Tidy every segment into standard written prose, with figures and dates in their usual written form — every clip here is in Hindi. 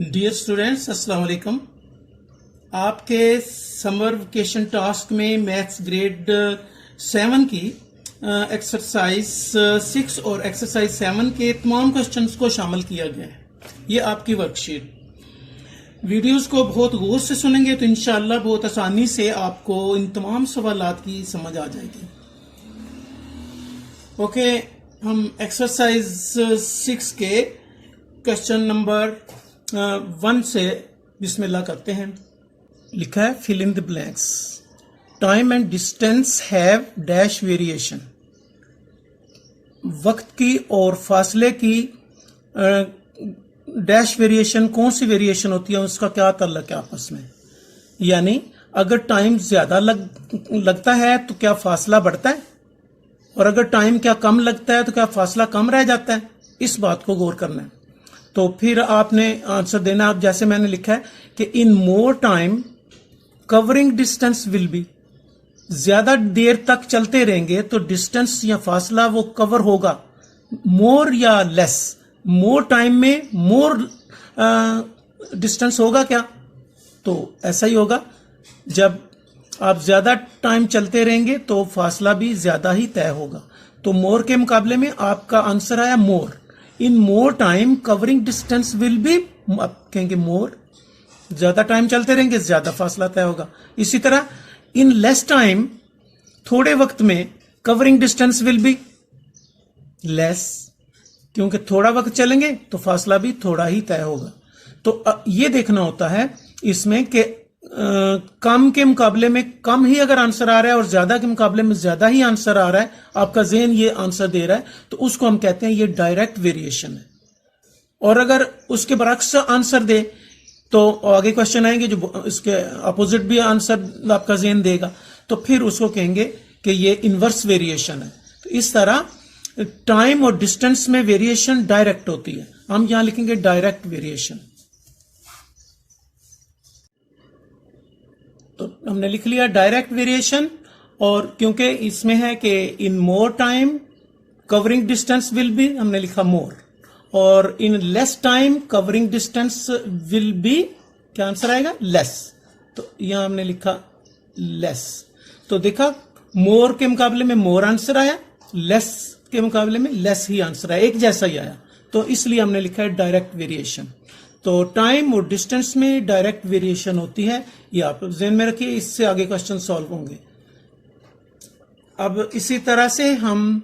डियर स्टूडेंट्स, अस्सलाम वालेकुम। आपके समर वेकेशन टास्क में मैथ्स ग्रेड 7 की एक्सरसाइज 6 और एक्सरसाइज 7 के तमाम क्वेश्चंस को शामिल किया गया है। ये आपकी वर्कशीट। वीडियोस को बहुत गौर से सुनेंगे तो इंशाअल्लाह बहुत आसानी से आपको इन तमाम सवालात की समझ आ जाएगी। ओके, हम एक्सरसाइज 6 के क्वेश्चन नंबर 1 से बिस्मिल्लाह करते हैं। लिखा है fill in the blanks. Time and distance have dash variation. वक्त की और फासले की डैश वेरिएशन, कौन सी वेरिएशन होती है, उसका क्या ताल्लुक है आपस में। यानी अगर टाइम ज्यादा लगता है तो क्या फासला बढ़ता है, और अगर टाइम क्या कम लगता है तो क्या फासला कम रह जाता है। इस बात को गौर करना है। तो फिर आपने आंसर देना। आप जैसे मैंने लिखा है कि in more time covering distance will be. ज्यादा देर तक चलते रहेंगे तो डिस्टेंस या फासला वो कवर होगा। मोर या लेस, मोर टाइम में मोर डिस्टेंस होगा क्या, तो ऐसा ही होगा। जब आप ज्यादा टाइम चलते रहेंगे तो फासला भी ज्यादा ही तय होगा। तो मोर के मुकाबले में आपका आंसर आया more. In more time covering distance will be, आप कहेंगे मोर, ज्यादा टाइम चलते रहेंगे ज्यादा फासला तय होगा। इसी तरह इन लेस टाइम, थोड़े वक्त में covering distance will be less, क्योंकि थोड़ा वक्त चलेंगे तो फासला भी थोड़ा ही तय होगा। तो ये देखना होता है इसमें कि कम के मुकाबले में कम ही अगर आंसर आ रहा है और ज्यादा के मुकाबले में ज्यादा ही आंसर आ रहा है, आपका ज़हन ये आंसर दे रहा है, तो उसको हम कहते हैं ये डायरेक्ट वेरिएशन है। और अगर उसके बरक्स आंसर दे तो आगे क्वेश्चन आएंगे जो इसके अपोजिट भी आंसर आपका ज़हन देगा, तो फिर उसको कहेंगे कि ये इनवर्स वेरिएशन है। तो इस तरह टाइम और डिस्टेंस में वेरिएशन डायरेक्ट होती है। हम यहां लिखेंगे डायरेक्ट वेरिएशन। तो हमने लिख लिया डायरेक्ट वेरिएशन। और क्योंकि इसमें है कि in more time covering distance will be, हमने लिखा मोर। और in less time covering distance will be, क्या आंसर आएगा, लेस। तो यहां हमने लिखा लेस। तो देखा, मोर के मुकाबले में मोर आंसर आया, लेस के मुकाबले में लेस ही आंसर आया, एक जैसा ही आया। तो इसलिए हमने लिखा है डायरेक्ट वेरिएशन। तो टाइम और डिस्टेंस में डायरेक्ट वेरिएशन होती है, ये आप ज़हन में रखिए। इससे आगे क्वेश्चन सॉल्व होंगे। अब इसी तरह से हम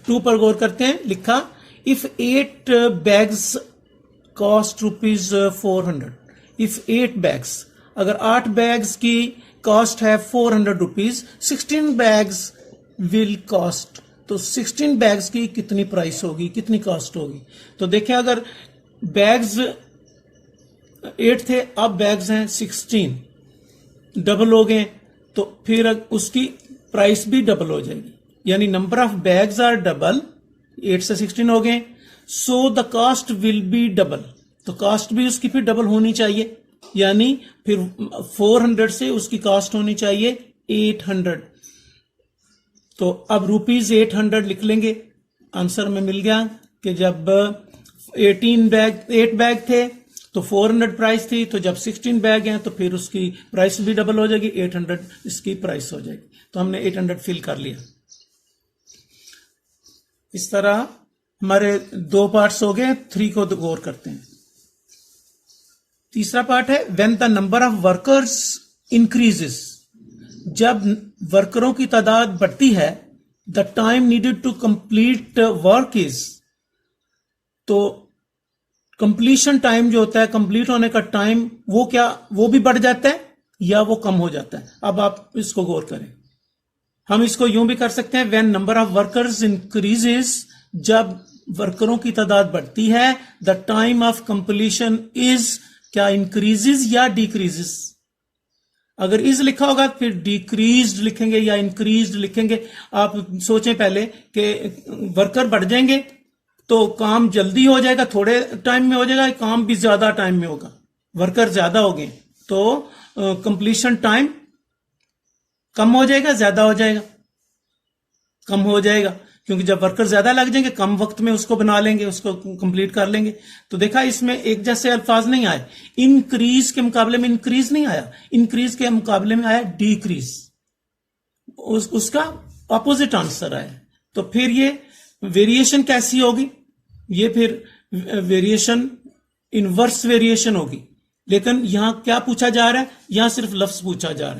2 पर गौर करते हैं। लिखा if 8 bags cost ₹400। If 8 bags, अगर 8 बैग्स की कॉस्ट है ₹400, 16 बैग्स विल कॉस्ट। तो 16 बैग्स की कितनी प्राइस होगी, कितनी कॉस्ट होगी। तो देखें, अगर बैग्स 8 थे, अब बैग्स हैं 16, डबल हो गए, तो फिर उसकी प्राइस भी डबल हो जाएगी। यानी number of bags are double, 8 से 16 हो गए, so the cost will be double. तो कॉस्ट भी उसकी फिर डबल होनी चाहिए, यानी फिर 400 से उसकी कॉस्ट होनी चाहिए 800। तो अब ₹800 लिख लेंगे। आंसर में मिल गया कि जब 8 बैग थे तो 400 प्राइस थी, तो जब 16 बैग हैं तो फिर उसकी प्राइस भी डबल हो जाएगी, 800 इसकी प्राइस हो जाएगी। तो हमने 800 फिल कर लिया। इस तरह हमारे 2 पार्ट्स हो गए। 3 को गौर करते हैं। तीसरा पार्ट है when the number of workers increases. जब वर्करों की तादाद बढ़ती है, the time needed to complete work is. तो कंप्लीशन टाइम जो होता है, कंप्लीट होने का टाइम, वो क्या, वो भी बढ़ जाता है या वो कम हो जाता है। अब आप इसको गौर करें। हम इसको यूं भी कर सकते हैं, when number of workers increases, जब वर्करों की तादाद बढ़ती है, the time of completion is, क्या इंक्रीजेस या डिक्रीजेस। अगर इज लिखा होगा फिर डिक्रीज्ड लिखेंगे या इंक्रीज्ड लिखेंगे। आप सोचें पहले कि वर्कर बढ़ जाएंगे तो काम जल्दी हो जाएगा, थोड़े टाइम में हो जाएगा, काम भी ज्यादा टाइम में होगा। वर्कर ज्यादा हो गए तो कंप्लीशन टाइम कम हो जाएगा, ज्यादा हो जाएगा, कम हो जाएगा। क्योंकि जब वर्कर ज्यादा लग जाएंगे कम वक्त में उसको बना लेंगे, उसको कंप्लीट कर लेंगे। तो देखा इसमें एक जैसे अल्फाज नहीं आए, इंक्रीज के मुकाबले में इंक्रीज नहीं आया, इंक्रीज के मुकाबले में आया डिक्रीज, उसका ऑपोजिट आंसर आया। तो फिर ये वेरिएशन कैसी होगी, ये फिर वेरिएशन इनवर्स वेरिएशन होगी। लेकिन यहां क्या पूछा जा रहा है, यहां सिर्फ लफ्ज पूछा जा रहा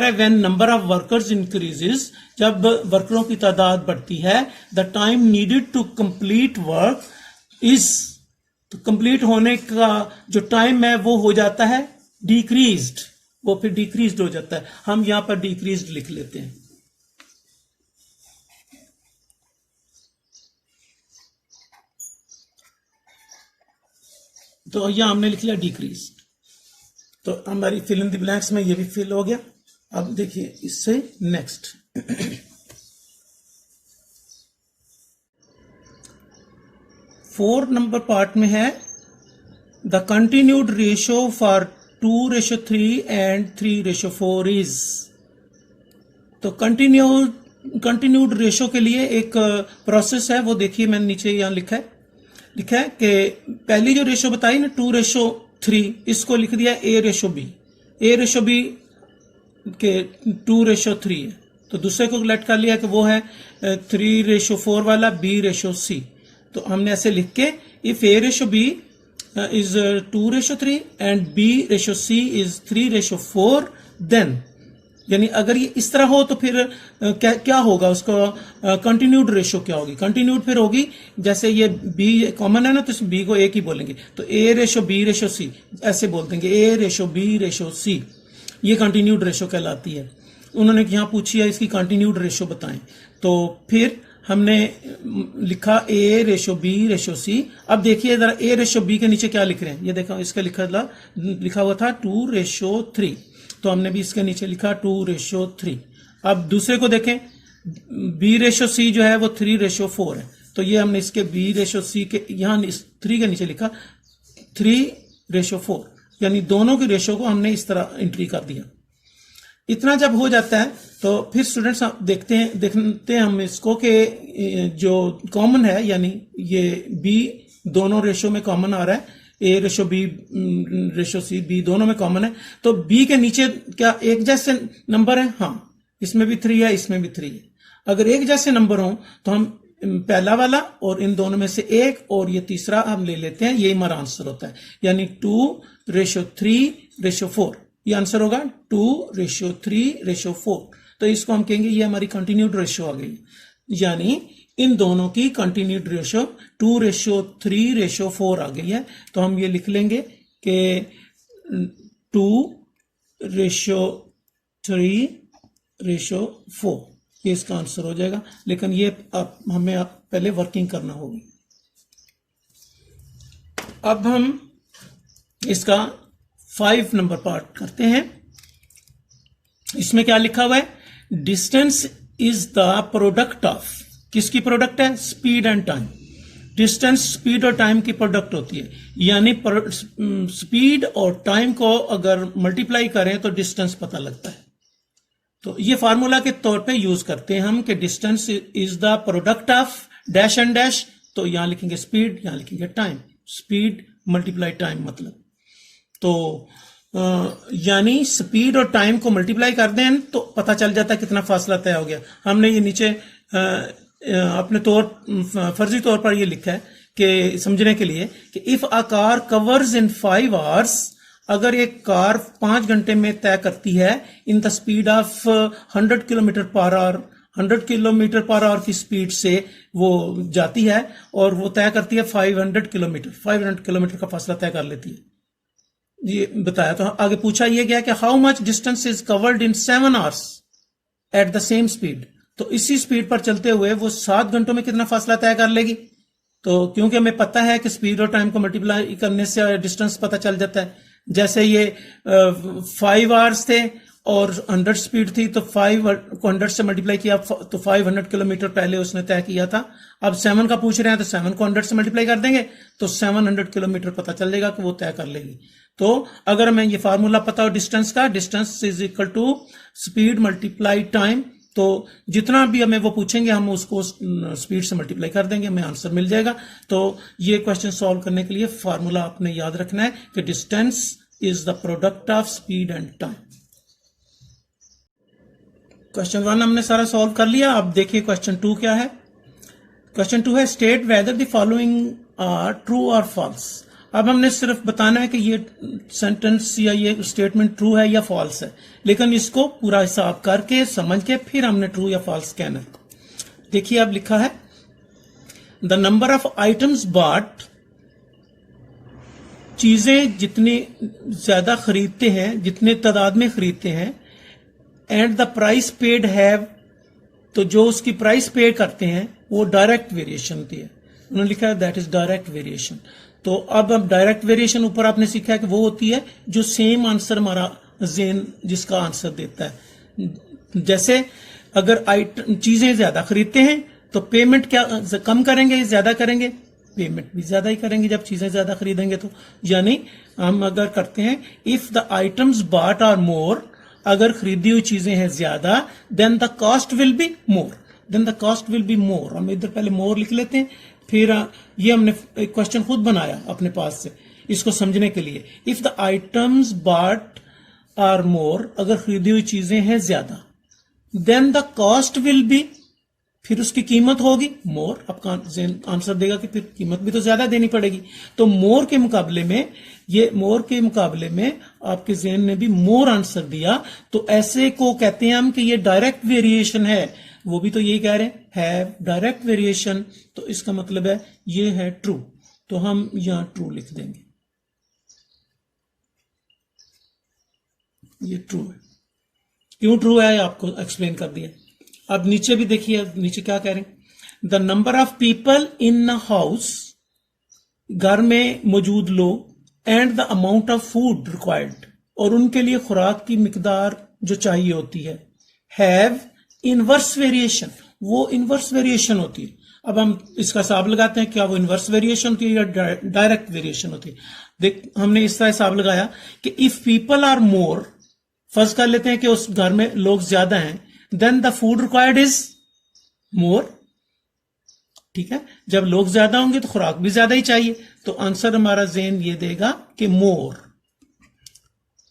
है, when number of workers increases, जब वर्करों की तादाद बढ़ती है, the time needed to complete work is, तो कंप्लीट होने का जो टाइम है वो हो जाता है डिक्रीज्ड, वो फिर डिक्रीज्ड हो जाता है। हम यहां पर डिक्रीज्ड लिख लेते हैं। तो यहां हमने लिख लिया डिक्रीज, तो हमारी फिल इन द ब्लैंक्स में ये भी फिल हो गया। अब देखिए इससे नेक्स्ट 4 नंबर पार्ट में है the continued ratio for 2:3 and 3:4 is. तो कंटिन्यूड रेशियो के लिए एक प्रोसेस है, वो देखिए मैंने नीचे यहां लिखा है कि पहली जो रेशियो बताई ना 2:3, इसको लिख दिया A:B के 2:3 है। तो दूसरे को लेट कर लिया कि वो है 3:4 वाला B:C। तो हमने ऐसे लिख के if A:B is 2:3 and B:C is 3:4, then यानी अगर ये इस तरह हो तो फिर क्या होगा, उसको कंटिन्यूड रेशियो क्या होगी। कंटिन्यूड फिर होगी जैसे ये बी कॉमन है ना, तो इस बी को एक ही बोलेंगे, तो A:B:C ऐसे बोल देंगे, A:B:C, ये कंटिन्यूड रेशियो कहलाती है। उन्होंने यहां पूछी है इसकी कंटिन्यूड रेशियो बताएं, तो फिर हमने लिखा A:B:C। अब देखिए जरा A:B के नीचे क्या लिख रहे हैं, ये देखो इसका लिखा हुआ था 2:3, तो हमने भी इसके नीचे लिखा 2:3। अब दूसरे को देखें, B:C जो है वो 3:4 है, तो ये हमने इसके B:C के यहां 3 के नीचे लिखा 3:4, यानी दोनों के रेशियो को हमने इस तरह एंट्री कर दिया। इतना जब हो जाता है तो फिर स्टूडेंट्स देखते हैं हम इसको कि जो कॉमन है, यानी ये B दोनों रेशियो में कॉमन आ रहा है, A:B:C B दोनों में कॉमन है, तो B के नीचे क्या एक जैसे नंबर है? हाँ, इसमें भी 3 है, इसमें भी 3 है। अगर एक जैसे नंबर हो तो हम पहला वाला और इन दोनों में से एक और ये तीसरा हम ले लेते हैं, यही हमारा आंसर होता है, यानी 2:3:4, ये आंसर होगा 2:3:4। तो इसको हम कहेंगे ये हमारी कंटिन्यूड रेशियो आ गई, यानी इन दोनों की कंटिन्यूड रेशियो 2:3:4 आ गई है। तो हम ये लिख लेंगे कि 2:3:4, ये इसका आंसर हो जाएगा। लेकिन ये हमें पहले वर्किंग करना होगी। अब हम इसका 5 नंबर पार्ट करते हैं। इसमें क्या लिखा हुआ है, distance is the product of, किसकी प्रोडक्ट है? Speed and time. Distance speed और टाइम की प्रोडक्ट होती है, यानी स्पीड और टाइम को अगर मल्टीप्लाई करें तो डिस्टेंस पता लगता है। तो ये फार्मूला के तौर पे यूज करते हैं हम कि distance is the product of dash and dash, तो यहां लिखेंगे स्पीड, यहां लिखेंगे टाइम, स्पीड मल्टीप्लाई टाइम मतलब। तो यानी स्पीड और टाइम को मल्टीप्लाई कर दें तो पता चल जाता है कितना फासला तय हो गया। हमने ये नीचे अपने फर्जी तौर पर ये लिखा है कि समझने के लिए कि if a car covers in 5 hours, अगर एक कार 5 घंटे में तय करती है in the speed of 100 kilometre per hour, 100 kilometre per hour की स्पीड से वो जाती है और वो तय करती है 500 किलोमीटर का फासला तय कर लेती है, ये बताया। तो आगे पूछा ये गया कि how much distance is covered in 7 hours at the same speed, तो इसी स्पीड पर चलते हुए वो 7 घंटों में कितना फासला तय कर लेगी। तो क्योंकि हमें पता है कि स्पीड और टाइम को मल्टीप्लाई करने से डिस्टेंस पता चल जाता है। जैसे ये 5 आवर्स थे और 100 स्पीड थी, तो 5 को 100 से मल्टीप्लाई किया तो 500 किलोमीटर पहले उसने तय किया था। अब 7 का पूछ रहे हैं तो 7 को 100 से मल्टीप्लाई कर देंगे तो 700 किलोमीटर पता चल जाएगा कि वो तय कर लेगी। तो अगर हमें ये फार्मूला पता हो डिस्टेंस का, distance is equal to speed multiply time, तो जितना भी हमें वो पूछेंगे हम उसको स्पीड से मल्टीप्लाई कर देंगे, हमें आंसर मिल जाएगा। तो ये क्वेश्चन सॉल्व करने के लिए फार्मूला आपने याद रखना है कि distance is the product of speed and time. Question 1 हमने सारा सॉल्व कर लिया। अब देखिए क्वेश्चन 2 क्या है। क्वेश्चन 2 है state whether the following are true और फॉल्स। अब हमने सिर्फ बताना है कि ये सेंटेंस या ये स्टेटमेंट ट्रू है या फॉल्स है, लेकिन इसको पूरा हिसाब करके समझ के फिर हमने ट्रू या फॉल्स कहना है। देखिए अब लिखा है the number of items bought, चीजें जितनी ज्यादा खरीदते हैं, जितने तादाद में खरीदते हैं, and the price paid have, तो जो उसकी प्राइस पे करते हैं वो डायरेक्ट वेरिएशन होती है। उन्होंने लिखा है दैट इज डायरेक्ट वेरिएशन। तो अब डायरेक्ट वेरिएशन ऊपर आपने सीखा है कि वो होती है जो सेम आंसर हमारा जेन जिसका आंसर देता है। जैसे अगर आइटम चीजें ज्यादा खरीदते हैं तो पेमेंट क्या कम करेंगे ज्यादा करेंगे, पेमेंट भी ज्यादा ही करेंगे जब चीजें ज्यादा खरीदेंगे तो। यानी हम अगर करते हैं if the items bought are more, अगर खरीदी हुई चीजें हैं ज्यादा, then the cost will be more, then the cost will be more. हम इधर पहले मोर लिख लेते हैं, फिर ये हमने एक क्वेश्चन खुद बनाया अपने पास से इसको समझने के लिए। If the items bought are more, अगर खरीदी हुई चीजें हैं ज्यादा, then the cost will be, फिर उसकी कीमत होगी मोर। आपका आंसर देगा कि फिर कीमत भी तो ज्यादा देनी पड़ेगी। तो मोर के मुकाबले में, ये मोर के मुकाबले में आपके जेन ने भी मोर आंसर दिया, तो ऐसे को कहते हैं हम कि ये डायरेक्ट वेरिएशन है। वो भी तो यही कह रहे हैं हैव डायरेक्ट वेरिएशन, तो इसका मतलब है ये है ट्रू। तो हम यहां ट्रू लिख देंगे, ये ट्रू है। क्यों ट्रू है आपको एक्सप्लेन कर दिया। अब नीचे भी देखिए, नीचे क्या कह रहे हैं, the number of people in a house, घर में मौजूद लोग, and the amount of food required, और उनके लिए खुराक की मिकदार जो चाहिए होती है, हैव इनवर्स वेरिएशन, वो इनवर्स वेरिएशन होती है। अब हम इसका हिसाब लगाते हैं, क्या वो इनवर्स वेरिएशन होती है या डायरेक्ट वेरिएशन होती है। देख हमने इस तरह हिसाब लगाया कि इफ पीपल आर मोर, फर्ज कर लेते हैं कि उस घर में लोग ज्यादा हैं, then the food required is more. ठीक है, जब लोग ज्यादा होंगे तो खुराक भी ज्यादा ही चाहिए, तो आंसर हमारा जेन ये देगा कि मोर।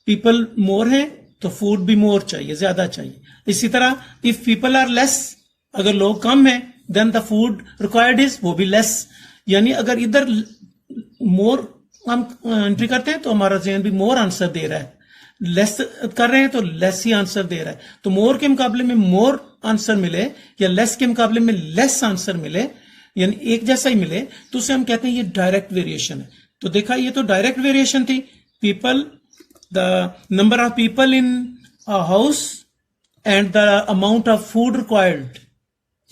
पीपल मोर हैं तो फूड भी मोर चाहिए, ज्यादा चाहिए। इसी तरह इफ पीपल आर लेस, अगर लोग कम हैं, then the food required is, वो भी लेस। यानी अगर इधर मोर हम एंट्री करते हैं तो हमारा जेन भी मोर आंसर दे रहा है, लेस कर रहे हैं तो लेस ही आंसर दे रहा है। तो मोर के मुकाबले में मोर आंसर मिले या लेस के मुकाबले में लेस आंसर मिले, यानी एक जैसा ही मिले, तो उसे हम कहते हैं ये डायरेक्ट वेरिएशन है। तो देखा ये तो डायरेक्ट वेरिएशन थी। People, the number of people in a house and the amount of food required,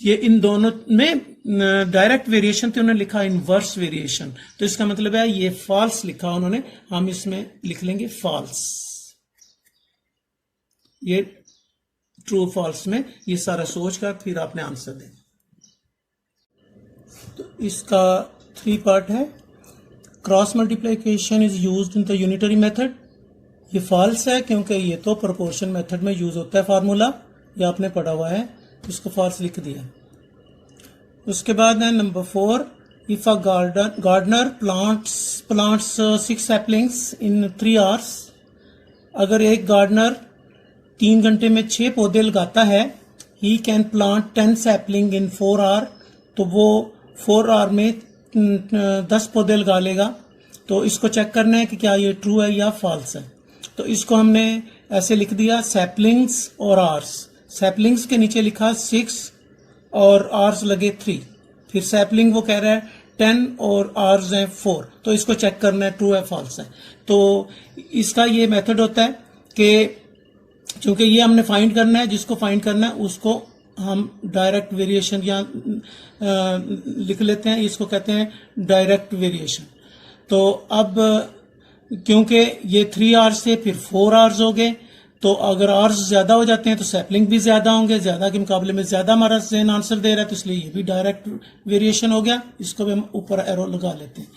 ये इन दोनों में डायरेक्ट वेरिएशन थी, उन्होंने लिखा इनवर्स वेरिएशन। तो इसका मतलब है ये फॉल्स लिखा उन्होंने, हम इसमें लिख लेंगे फॉल्स। ये ट्रू फॉल्स में ये सारा सोच कर फिर आपने आंसर देना। तो इसका 3 पार्ट है। Cross multiplication is used in the unitary method, ये फॉल्स है क्योंकि ये तो प्रोपोर्शन मेथड में यूज होता है फार्मूला, ये आपने पढ़ा हुआ है, इसको फॉल्स लिख दिया। उसके बाद है नंबर 4, if a gardener plants 6 saplings in 3 hours, अगर एक गार्डनर 3 घंटे में 6 पौधे लगाता है, he can plant 10 sapling in 4 hour, तो वो 4 आवर में 10 पौधे लगा लेगा। तो इसको चेक करना है कि क्या ये ट्रू है या फॉल्स है। तो इसको हमने ऐसे लिख दिया सैपलिंग्स और आवर्स। सैपलिंग्स के नीचे लिखा 6 और आवर्स लगे 3, फिर सैपलिंग वो कह रहा है 10 और आवर्स हैं 4, तो इसको चेक करना है ट्रू है फॉल्स है। तो इसका ये मेथड होता है कि क्योंकि ये हमने फाइंड करना है, जिसको फाइंड करना है उसको हम डायरेक्ट वेरिएशन या लिख लेते हैं, इसको कहते हैं डायरेक्ट वेरिएशन। तो अब क्योंकि ये 3 आवर्स से फिर 4 आवर्स हो गए, तो अगर आवर्स ज्यादा हो जाते हैं तो सैपलिंग भी ज्यादा होंगे, ज्यादा के मुकाबले में ज्यादा हमारा जेन आंसर दे रहा है, तो इसलिए ये भी डायरेक्ट वेरिएशन हो गया। इसको भी हम ऊपर एरो लगा लेते हैं।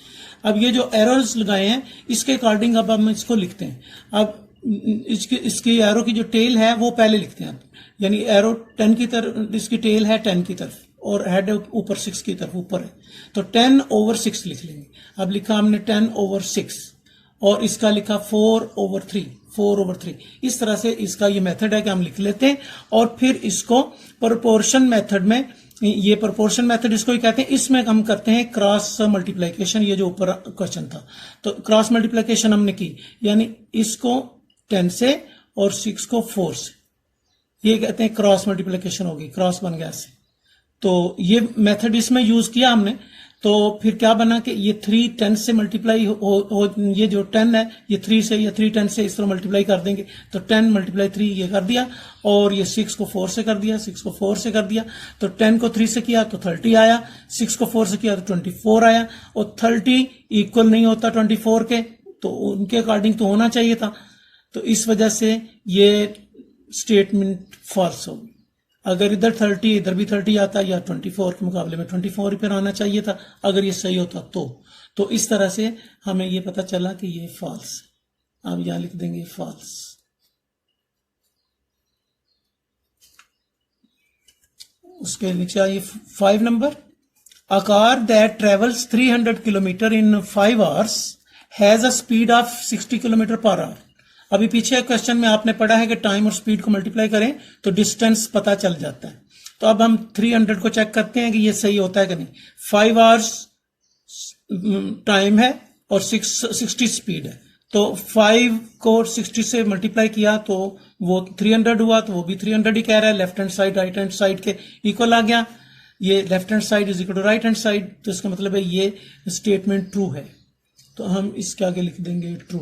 अब ये जो एरोज लगाए हैं इसके अकॉर्डिंग अब हम इसको लिखते हैं। अब इसकी एरो की जो टेल है वो पहले लिखते हैं, यानी एरो 10 की तरफ, इसकी टेल है 10 की तरफ और हेड ऊपर 6 की तरफ ऊपर है, तो 10/6 लिख लेंगे। अब लिखा हमने 10/6 और इसका लिखा 4/3। इस तरह से इसका ये मेथड है कि हम लिख लेते हैं और फिर इसको प्रोपोर्शन मेथड में, ये प्रोपोर्शन मेथड इसको ही कहते हैं, इसमें हम करते हैं क्रॉस मल्टीप्लिकेशन। ये जो ऊपर क्वेश्चन था तो क्रॉस मल्टीप्लिकेशन हमने की, यानी इसको 10 से और 6 को 4 से, ये कहते हैं क्रॉस मल्टीप्लिकेशन होगी, क्रॉस बन गया से। तो ये मेथड इसमें यूज किया हमने, तो फिर क्या बना कि ये 3 10 से मल्टीप्लाई हो, ये जो 10 है ये 3 से, या 3 10 से इस तरह मल्टीप्लाई कर देंगे, तो 10 × 3 ये कर दिया, और ये 6 को 4 से कर दिया, 6 को 4 से कर दिया, तो 10 को 3 से किया तो 30 आया, 6 को 4 से किया तो 24 आया, और 30 इक्वल नहीं होता 24 के, तो उनके अकॉर्डिंग तो होना चाहिए था, तो इस वजह से ये स्टेटमेंट फॉल्स होगी। अगर इधर 30 इधर भी 30 आता, या 24 के मुकाबले में 24 ही पर आना चाहिए था अगर ये सही होता तो इस तरह से हमें ये पता चला कि ये फॉल्स है। अब यहां लिख देंगे फॉल्स। उसके नीचे आइए 5 number, a car that travels 300 kilometre in 5 hours has a speed of 60 kilometre per hour. अभी पीछे क्वेश्चन में आपने पढ़ा है कि टाइम और स्पीड को मल्टीप्लाई करें तो डिस्टेंस पता चल जाता है। तो अब हम 300 को चेक करते हैं कि ये सही होता है कि नहीं। 5 आवर्स टाइम है और 60 स्पीड है, तो 5 को 60 से मल्टीप्लाई किया तो वो 300 हुआ, तो वो भी 300 ही कह रहा है। Left hand side right hand side के इक्वल आ गया, ये left hand side is equal to right hand side, तो इसका मतलब है ये स्टेटमेंट ट्रू है, तो हम इसके आगे लिख देंगे ट्रू।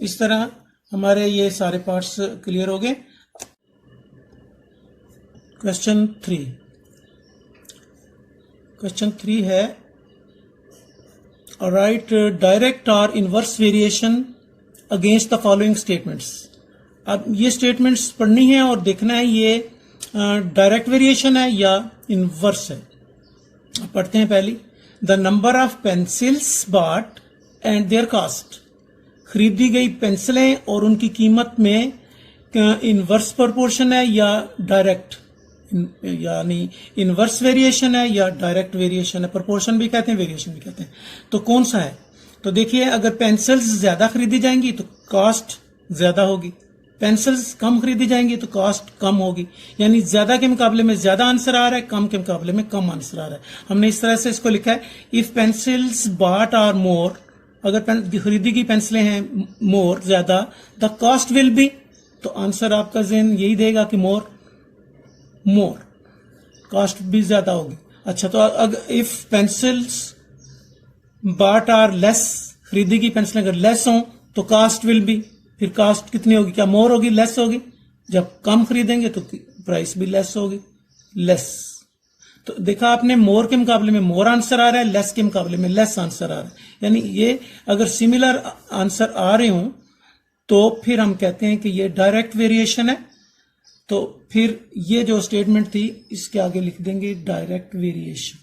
इस तरह हमारे ये सारे पार्ट्स क्लियर हो गए। क्वेश्चन 3 है राइट डायरेक्ट और inverse variation against the following statements. अब ये स्टेटमेंट्स पढ़नी है और देखना है ये डायरेक्ट वेरिएशन है या इनवर्स है। पढ़ते हैं पहली, the number of pencils bought and their cost. खरीदी गई पेंसिलें और उनकी कीमत में इनवर्स प्रोपोर्शन है या डायरेक्ट, यानी इनवर्स वेरिएशन है या डायरेक्ट वेरिएशन है। प्रोपोर्शन भी कहते हैं, वेरिएशन भी कहते हैं, तो कौन सा है। तो देखिए, अगर पेंसिल्स ज्यादा खरीदी जाएंगी तो कॉस्ट ज्यादा होगी, पेंसिल्स कम खरीदी जाएंगी तो कॉस्ट कम होगी, यानी ज्यादा के मुकाबले में ज्यादा आंसर आ रहा है, कम के मुकाबले में कम आंसर आ रहा है। हमने इस तरह से इसको लिखा है, if pencils bought are more, अगर खरीदी की पेंसिलें हैं मोर ज्यादा, द कॉस्ट विल बी, तो आंसर आपका ज़हन यही देगा कि मोर कॉस्ट भी ज्यादा होगी। अच्छा, तो अगर if pencils bought are less, खरीदी की पेंसिलें अगर लेस हो तो कॉस्ट विल बी, फिर कॉस्ट कितनी होगी, क्या मोर होगी लेस होगी। जब कम खरीदेंगे तो प्राइस भी लेस होगी, लेस। तो देखा आपने, मोर के मुकाबले में मोर आंसर आ रहा है, लेस के मुकाबले में लेस आंसर आ रहा है। यानी ये अगर सिमिलर आंसर आ रहे हों तो फिर हम कहते हैं कि ये डायरेक्ट वेरिएशन है। तो फिर ये जो स्टेटमेंट थी इसके आगे लिख देंगे डायरेक्ट वेरिएशन।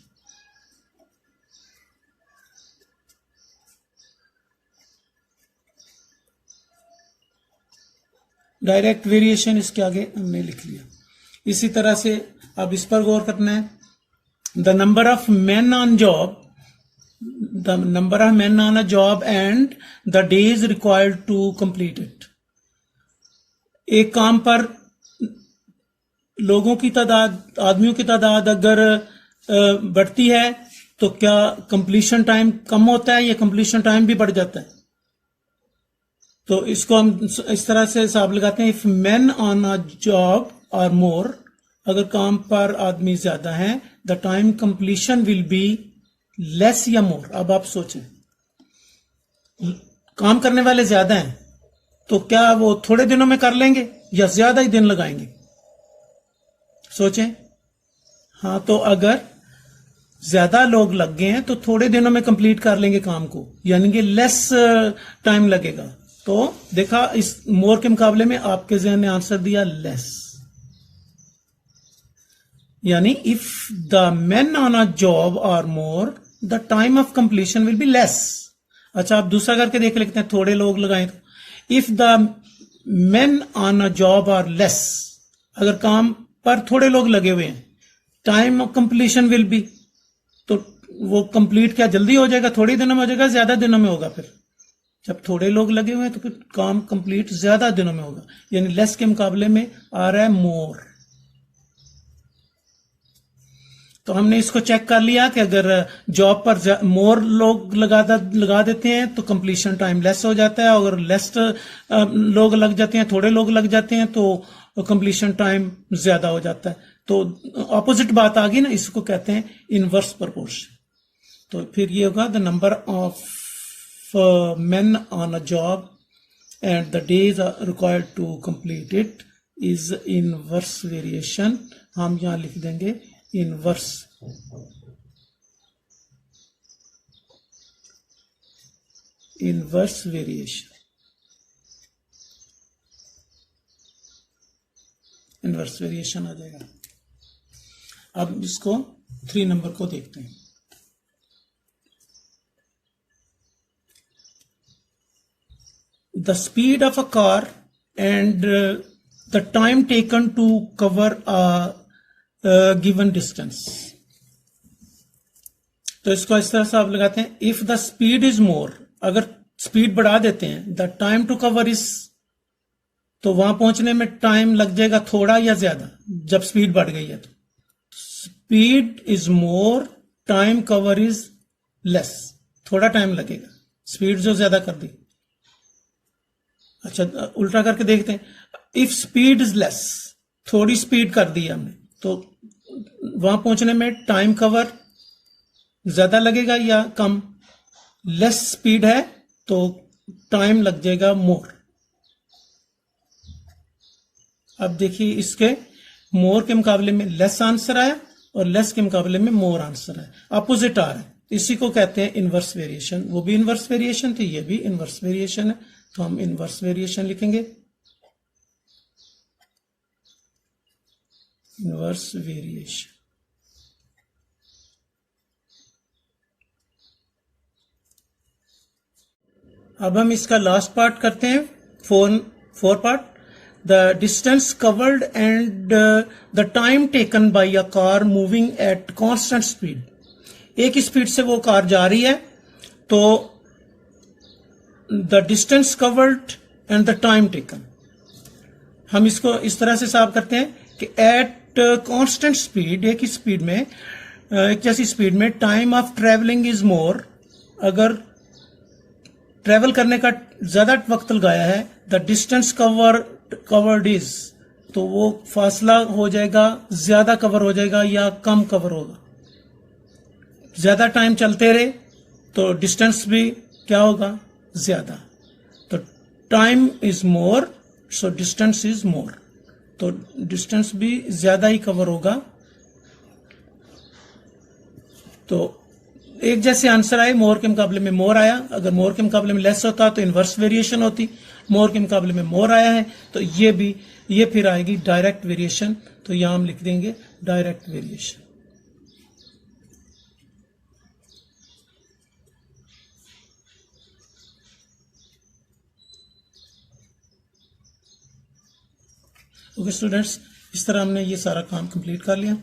डायरेक्ट वेरिएशन इसके आगे हमने लिख लिया। इसी तरह से अब इस पर गौर करना है, the number of men on a job and the days required to complete it। एक काम पर लोगों की तादाद, आदमियों की तादाद अगर बढ़ती है तो क्या कंप्लीशन टाइम कम होता है या कंप्लीशन टाइम भी बढ़ जाता है। तो इसको हम इस तरह से हिसाब लगाते हैं, if men on a job are more, अगर काम पर आदमी ज्यादा हैं, the time completion will be less या मोर। अब आप सोचें, काम करने वाले ज्यादा हैं तो क्या वो थोड़े दिनों में कर लेंगे या ज्यादा ही दिन लगाएंगे, सोचें। हाँ, तो अगर ज्यादा लोग लग गए हैं तो थोड़े दिनों में कंप्लीट कर लेंगे काम को, यानी कि लेस टाइम लगेगा। तो देखा, इस मोर के मुकाबले में आपके जहन ने आंसर दिया लेस, यानी if the men on a job are more, the time of completion will be less। अच्छा, आप दूसरा करके देख लेते हैं, थोड़े लोग लगाएं तो if the men on a job are less, अगर काम पर थोड़े लोग लगे हुए हैं, time of completion will be, तो वो कंप्लीट क्या जल्दी हो जाएगा, थोड़े दिनों में हो जाएगा, ज्यादा दिनों में होगा? फिर जब थोड़े लोग लगे हुए हैं तो फिर काम कंप्लीट ज्यादा दिनों में होगा, यानी लेस के मुकाबले में आ रहा है मोर। तो हमने इसको चेक कर लिया कि अगर जॉब पर मोर लोग लगा देते हैं तो कंप्लीशन टाइम लेस हो जाता है, अगर लेस लोग लग जाते हैं, थोड़े लोग लग जाते हैं तो कंप्लीशन टाइम ज्यादा हो जाता है। तो ऑपोजिट बात आ गई ना, इसको कहते हैं इनवर्स प्रोपोर्शन। तो फिर ये होगा the number of men on a job and the days are required to complete it is inverse variation। हम यहां लिख देंगे inverse variation, इनवर्स वेरिएशन आ जाएगा। अब इसको 3 नंबर को देखते हैं। The speed of a car and the time taken to cover a given distance। तो इसको इस तरह से आप लगाते हैं, if the speed is more, अगर स्पीड बढ़ा देते हैं, the time to cover is, तो वहां पहुंचने में टाइम लग जाएगा थोड़ा या ज्यादा, जब स्पीड बढ़ गई है तो speed is more, time cover is less, थोड़ा टाइम लगेगा, स्पीड जो ज्यादा कर दी। अच्छा, उल्टा करके देखते हैं, इफ स्पीड इज लेस, थोड़ी स्पीड कर दी हमने, तो वहां पहुंचने में टाइम कवर ज्यादा लगेगा या कम? लेस स्पीड है तो टाइम लग जाएगा मोर। अब देखिए, इसके मोर के मुकाबले में लेस आंसर आया और लेस के मुकाबले में मोर आंसर है, अपोजिट आ रहा है। इसी को कहते हैं इनवर्स वेरिएशन। वो भी इनवर्स वेरिएशन थी, ये भी इनवर्स वेरिएशन है, तो हम इनवर्स वेरिएशन लिखेंगे, इनवर्स वेरिएशन। अब हम इसका लास्ट पार्ट करते हैं, four part. The distance covered and the time taken by a car moving at constant speed. एक ही स्पीड से वो कार जा रही है, तो the distance covered and the time taken, हम इसको इस तरह से साफ करते हैं कि एट कांस्टेंट स्पीड, एक ही स्पीड में, एक जैसी स्पीड में, time of travelling is more, अगर ट्रेवल करने का ज्यादा वक्त लगाया है, द डिस्टेंस कवर्ड इज, तो वो फासला हो जाएगा, ज्यादा कवर हो जाएगा या कम कवर होगा? ज्यादा टाइम चलते रहे तो डिस्टेंस भी क्या होगा? ज्यादा। तो time is more, so distance is more, तो डिस्टेंस भी ज्यादा ही कवर होगा। तो एक जैसे आंसर आए, मोर के मुकाबले में मोर आया, अगर मोर के मुकाबले में लेस होता तो इनवर्स वेरिएशन होती, मोर के मुकाबले में मोर आया है तो ये फिर आएगी डायरेक्ट वेरिएशन। तो यहां हम लिख देंगे डायरेक्ट वेरिएशन। ओके स्टूडेंट्स, इस तरह हमने ये सारा काम कंप्लीट कर लिया।